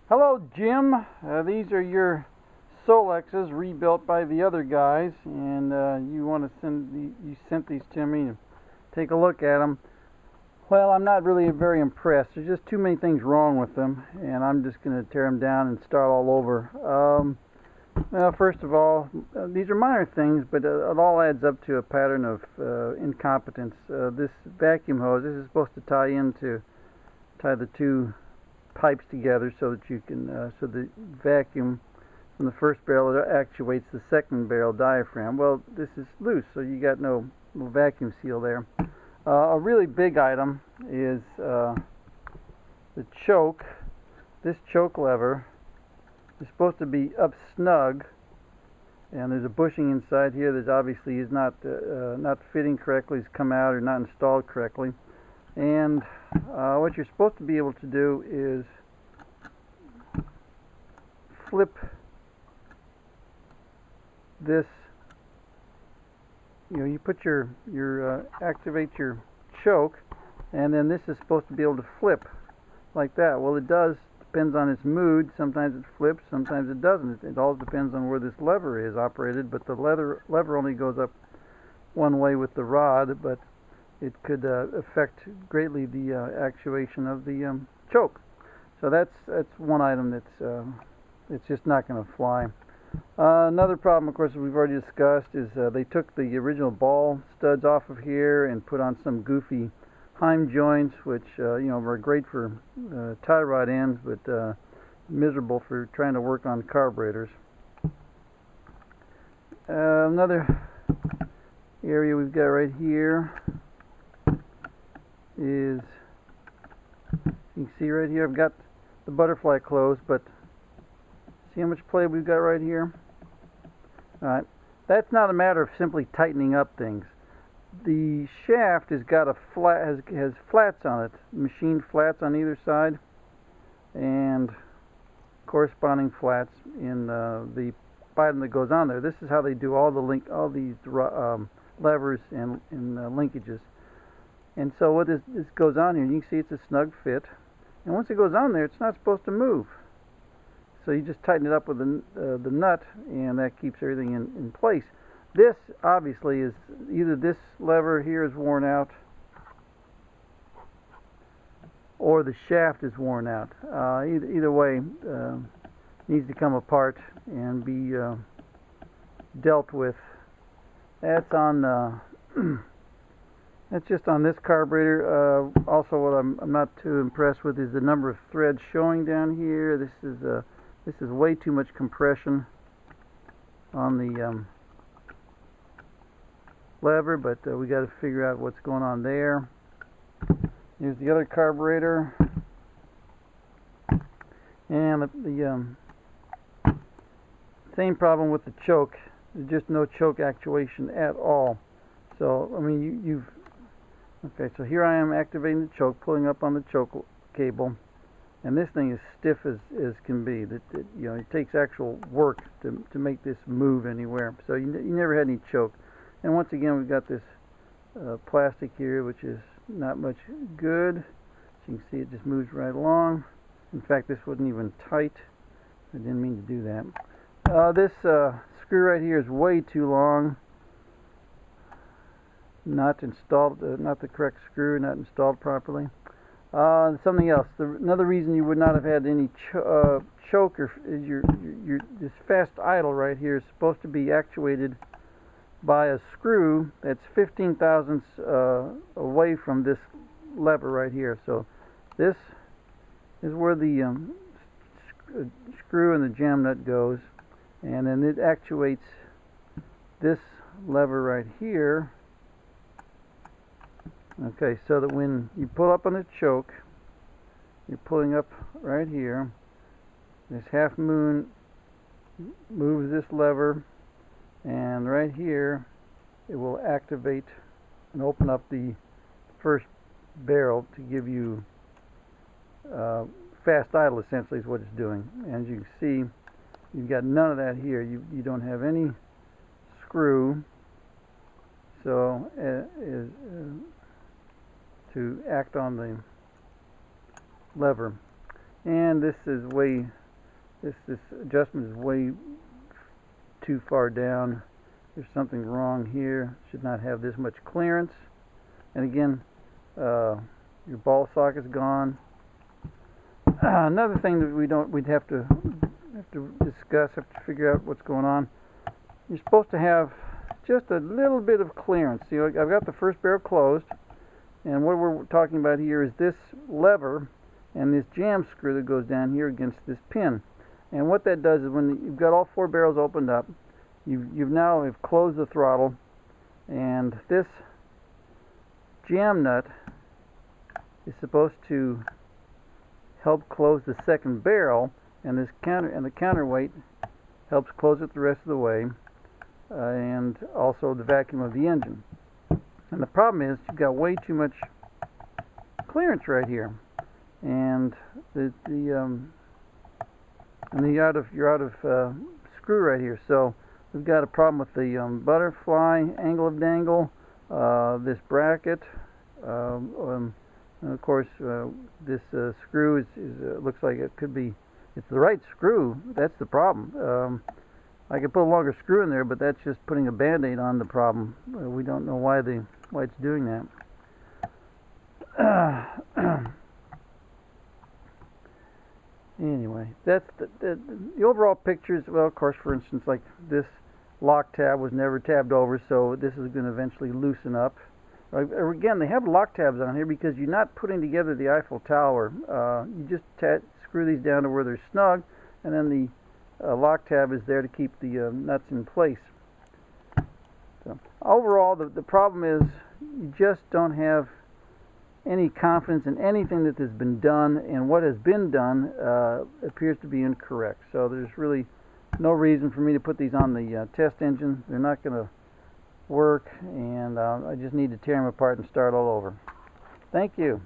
Hello, Jim. These are your Solexes rebuilt by the other guys, and you sent these to me to take a look at them. Well, I'm not really very impressed. There's just too many things wrong with them, and I'm just going to tear them down and start all over. Well, first of all, these are minor things, but it all adds up to a pattern of incompetence. This vacuum hose, this is supposed to tie the two pipes together so that you can so the vacuum from the first barrel actuates the second barrel diaphragm. Well, this is loose, so you got no vacuum seal there. A really big item is the choke. This choke lever is supposed to be up snug, and there's a bushing inside here that obviously is not fitting correctly. It's come out or not installed correctly. And what you're supposed to be able to do is flip this. You put activate your choke, and then this is supposed to be able to flip like that. Well, it does. Depends on its mood. Sometimes it flips, sometimes it doesn't. It all depends on where this lever is operated. But the lever only goes up one way with the rod, but it could affect greatly the actuation of the choke. So that's one item that's it's just not going to fly. Another problem, of course, we've already discussed, is they took the original ball studs off of here and put on some goofy Heim joints, which were great for tie rod ends, but miserable for trying to work on carburetors. Another area we've got right here is, you can see right here, I've got the butterfly closed, but see how much play we've got right here? Alright, that's not a matter of simply tightening up things. The shaft has got has flats on it, machined flats on either side, and corresponding flats in the bottom that goes on there. This is how they do all these levers and linkages. And so what this goes on here, you can see it's a snug fit, and once it goes on there, it's not supposed to move. So you just tighten it up with the nut, and that keeps everything in place. This obviously is either this lever here is worn out, or the shaft is worn out. Either way, needs to come apart and be dealt with. That's on. That's just on this carburetor. Also, what I'm not too impressed with is the number of threads showing down here. This is way too much compression on the lever, but we got to figure out what's going on there. Here's the other carburetor, and the same problem with the choke. There's just no choke actuation at all. So I mean, okay, so here I am activating the choke, pulling up on the choke cable, and this thing is stiff as can be. It takes actual work to make this move anywhere. So you never had any choke. And once again, we've got this plastic here, which is not much good. As you can see, it just moves right along. In fact, this wasn't even tight. I didn't mean to do that. This screw right here is way too long. Not installed, not the correct screw, not installed properly. Something else. Another reason you would not have had any choke is this fast idle right here is supposed to be actuated by a screw that's 15 thousandths away from this lever right here. So this is where the screw and the jam nut goes, and then it actuates this lever right here. Okay, so that when you pull up on the choke, you're pulling up right here. This half moon moves this lever, and right here it will activate and open up the first barrel to give you fast idle, essentially is what it's doing. And as you can see, you've got none of that here. You don't have any screw, so to act on the lever. And this is way This adjustment is way too far down. There's something wrong here. Should not have this much clearance. And again, your ball socket's gone. Another thing that we'd have to discuss, have to figure out what's going on. You're supposed to have just a little bit of clearance. See, I've got the first barrel closed, and what we're talking about here is this lever and this jam screw that goes down here against this pin. And what that does is when you've got all 4 barrels opened up, you've now closed the throttle, and this jam nut is supposed to help close the second barrel, and the counterweight helps close it the rest of the way, and also the vacuum of the engine. And the problem is you've got way too much clearance right here, and you're out of screw right here. So we've got a problem with the butterfly angle of dangle, this bracket, and of course this screw is looks like it could be, it's the right screw. That's the problem. I could put a longer screw in there, but that's just putting a band-aid on the problem. We don't know why it's doing that. Anyway, that's the overall pictures. Well, of course, for instance, like this lock tab was never tabbed over, so this is going to eventually loosen up. Again, they have lock tabs on here because you're not putting together the Eiffel Tower. You just screw these down to where they're snug, and then the lock tab is there to keep the nuts in place. So overall, the problem is you just don't have any confidence in anything that has been done, and what has been done appears to be incorrect. So there's really no reason for me to put these on the test engine. They're not going to work, and I just need to tear them apart and start all over. Thank you.